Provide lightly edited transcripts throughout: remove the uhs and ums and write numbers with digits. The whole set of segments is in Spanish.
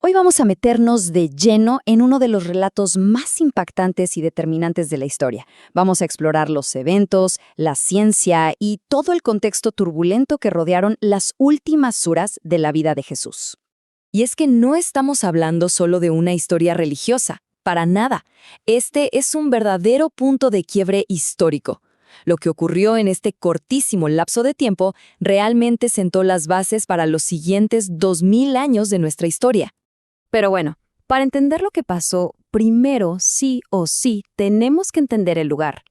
Hoy vamos a meternos de lleno en uno de los relatos más impactantes y determinantes de la historia. Vamos a explorar los eventos, la ciencia y todo el contexto turbulento que rodearon las últimas horas de la vida de Jesús. Y es que no estamos hablando solo de una historia religiosa, para nada. Este es un verdadero punto de quiebre histórico. Lo que ocurrió en este cortísimo lapso de tiempo realmente sentó las bases para los siguientes 2000 años de nuestra historia. Pero bueno, para entender lo que pasó, primero, sí o sí, tenemos que entender el lugar.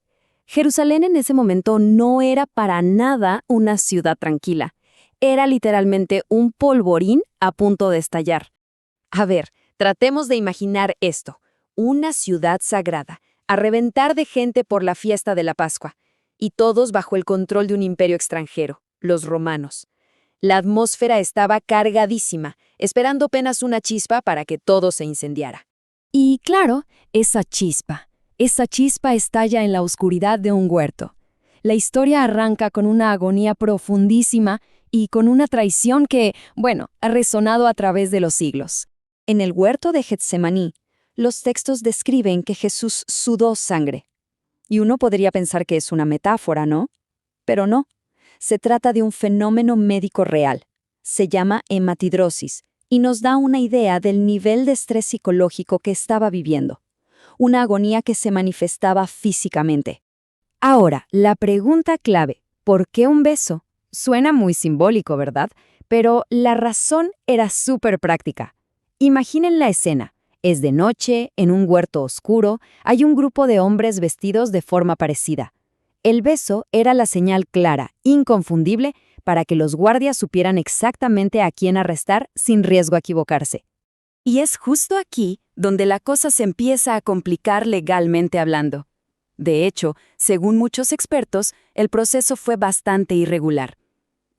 Jerusalén en ese momento no era para nada una ciudad tranquila. Era literalmente un polvorín a punto de estallar. A ver, tratemos de imaginar esto. Una ciudad sagrada, a reventar de gente por la fiesta de la Pascua, y todos bajo el control de un imperio extranjero, los romanos. La atmósfera estaba cargadísima, esperando apenas una chispa para que todo se incendiara. Y claro, esa chispa estalla en la oscuridad de un huerto. La historia arranca con una agonía profundísima y con una traición que, ha resonado a través de los siglos. En el huerto de Getsemaní, los textos describen que Jesús sudó sangre. Y uno podría pensar que es una metáfora, ¿no? Pero no. Se trata de un fenómeno médico real. Se llama hematidrosis y nos da una idea del nivel de estrés psicológico que estaba viviendo. Una agonía que se manifestaba físicamente. Ahora, la pregunta clave, ¿por qué un beso? Suena muy simbólico, ¿verdad? Pero la razón era súper práctica. Imaginen la escena. Es de noche, en un huerto oscuro, hay un grupo de hombres vestidos de forma parecida. El beso era la señal clara, inconfundible, para que los guardias supieran exactamente a quién arrestar sin riesgo a equivocarse. Y es justo aquí donde la cosa se empieza a complicar legalmente hablando. De hecho, según muchos expertos, el proceso fue bastante irregular.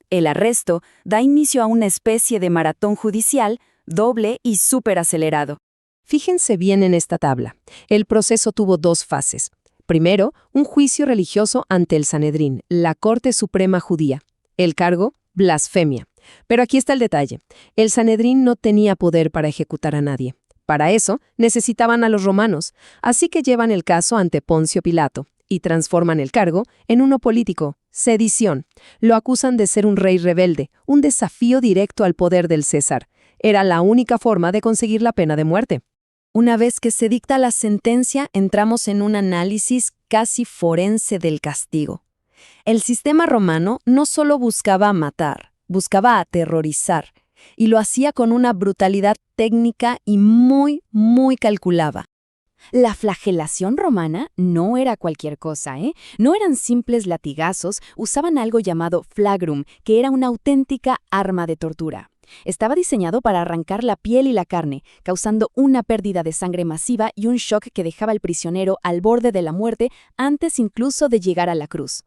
El arresto da inicio a una especie de maratón judicial doble y súper acelerado. Fíjense bien en esta tabla. El proceso tuvo dos fases. Primero, un juicio religioso ante el Sanedrín, la Corte Suprema Judía. El cargo, blasfemia. Pero aquí está el detalle. El Sanedrín no tenía poder para ejecutar a nadie. Para eso, necesitaban a los romanos, así que llevan el caso ante Poncio Pilato y transforman el cargo en uno político, sedición. Lo acusan de ser un rey rebelde, un desafío directo al poder del César. Era la única forma de conseguir la pena de muerte. Una vez que se dicta la sentencia, entramos en un análisis casi forense del castigo. El sistema romano no solo buscaba matar, buscaba aterrorizar, y lo hacía con una brutalidad técnica y muy calculada. La flagelación romana no era cualquier cosa, ¿eh? No eran simples latigazos, usaban algo llamado flagrum, que era una auténtica arma de tortura. Estaba diseñado para arrancar la piel y la carne, causando una pérdida de sangre masiva y un shock que dejaba al prisionero al borde de la muerte antes incluso de llegar a la cruz.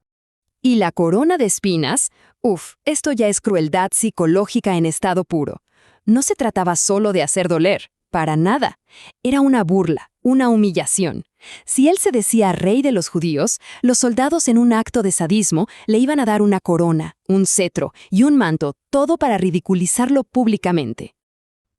Y la corona de espinas, esto ya es crueldad psicológica en estado puro. No se trataba solo de hacer doler, para nada. Era una burla, una humillación. Si él se decía rey de los judíos, los soldados en un acto de sadismo le iban a dar una corona, un cetro y un manto, todo para ridiculizarlo públicamente.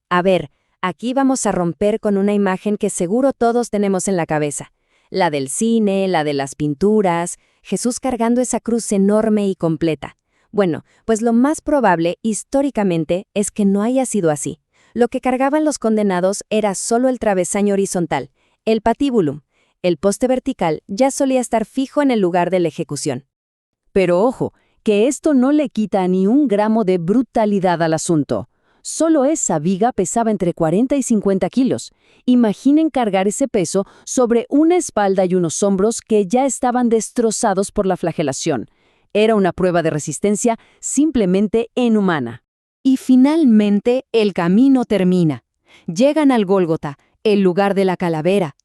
A ver, aquí vamos a romper con una imagen que seguro todos tenemos en la cabeza. La del cine, la de las pinturas, Jesús cargando esa cruz enorme y completa. Bueno, pues lo más probable, históricamente, es que no haya sido así. Lo que cargaban los condenados era solo el travesaño horizontal, el patibulum. El poste vertical ya solía estar fijo en el lugar de la ejecución. Pero ojo, que esto no le quita ni un gramo de brutalidad al asunto. Solo esa viga pesaba entre 40 y 50 kilos. Imaginen cargar ese peso sobre una espalda y unos hombros que ya estaban destrozados por la flagelación. Era una prueba de resistencia simplemente inhumana. Y finalmente el camino termina. Llegan al Gólgota, el lugar de la calavera.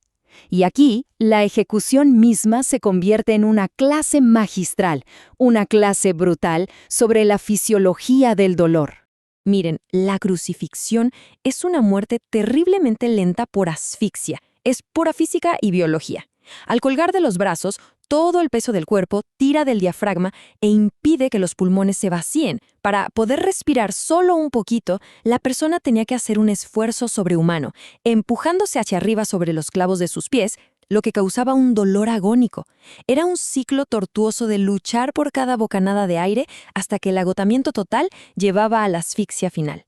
Y aquí, la ejecución misma se convierte en una clase magistral, una clase brutal sobre la fisiología del dolor. Miren, la crucifixión es una muerte terriblemente lenta por asfixia. Es pura física y biología. Al colgar de los brazos, todo el peso del cuerpo tira del diafragma e impide que los pulmones se vacíen. Para poder respirar solo un poquito, la persona tenía que hacer un esfuerzo sobrehumano, empujándose hacia arriba sobre los clavos de sus pies, lo que causaba un dolor agónico. Era un ciclo tortuoso de luchar por cada bocanada de aire hasta que el agotamiento total llevaba a la asfixia final.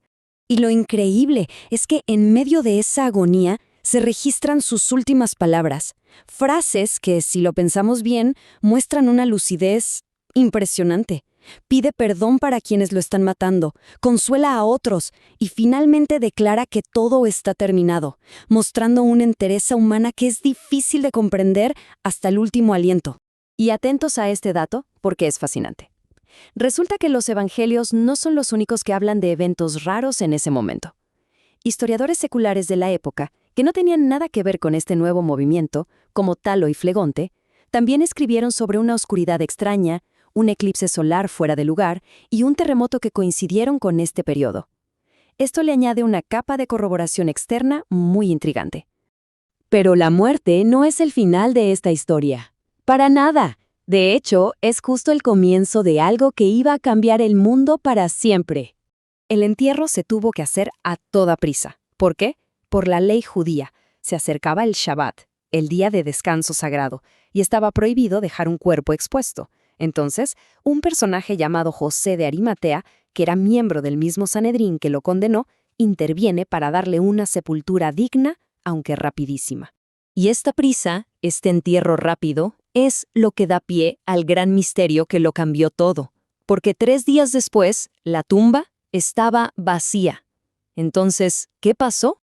Y lo increíble es que en medio de esa agonía se registran sus últimas palabras, frases que, si lo pensamos bien, muestran una lucidez impresionante. Pide perdón para quienes lo están matando, consuela a otros y finalmente declara que todo está terminado, mostrando una entereza humana que es difícil de comprender hasta el último aliento. Y atentos a este dato, porque es fascinante. Resulta que los evangelios no son los únicos que hablan de eventos raros en ese momento. Historiadores seculares de la época, que no tenían nada que ver con este nuevo movimiento, como Talo y Flegonte, también escribieron sobre una oscuridad extraña, un eclipse solar fuera de lugar y un terremoto que coincidieron con este periodo. Esto le añade una capa de corroboración externa muy intrigante. Pero la muerte no es el final de esta historia. Para nada. De hecho, es justo el comienzo de algo que iba a cambiar el mundo para siempre. El entierro se tuvo que hacer a toda prisa. ¿Por qué? Por la ley judía. Se acercaba el Shabbat, el día de descanso sagrado, y estaba prohibido dejar un cuerpo expuesto. Entonces, un personaje llamado José de Arimatea, que era miembro del mismo Sanedrín que lo condenó, interviene para darle una sepultura digna, aunque rapidísima. Y esta prisa, este entierro rápido, es lo que da pie al gran misterio que lo cambió todo. Porque 3 días después, la tumba estaba vacía. Entonces, ¿qué pasó?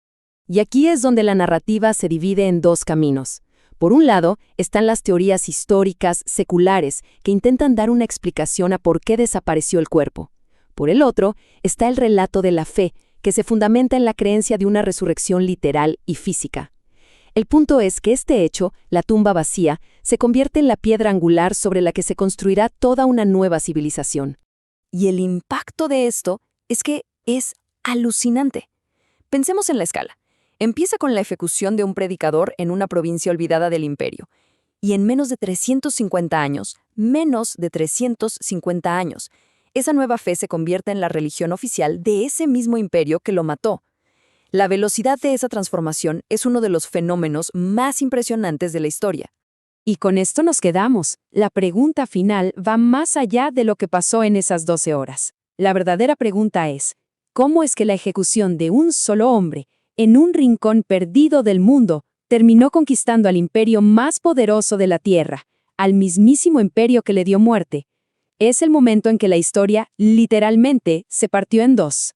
Y aquí es donde la narrativa se divide en dos caminos. Por un lado, están las teorías históricas, seculares, que intentan dar una explicación a por qué desapareció el cuerpo. Por el otro, está el relato de la fe, que se fundamenta en la creencia de una resurrección literal y física. El punto es que este hecho, la tumba vacía, se convierte en la piedra angular sobre la que se construirá toda una nueva civilización. Y el impacto de esto es que es alucinante. Pensemos en la escala. Empieza con la ejecución de un predicador en una provincia olvidada del imperio. Y en menos de 350 años, esa nueva fe se convierte en la religión oficial de ese mismo imperio que lo mató. La velocidad de esa transformación es uno de los fenómenos más impresionantes de la historia. Y con esto nos quedamos. La pregunta final va más allá de lo que pasó en esas 12 horas. La verdadera pregunta es, ¿cómo es que la ejecución de un solo hombre, en un rincón perdido del mundo, terminó conquistando al imperio más poderoso de la Tierra, al mismísimo imperio que le dio muerte? Es el momento en que la historia, literalmente, se partió en dos.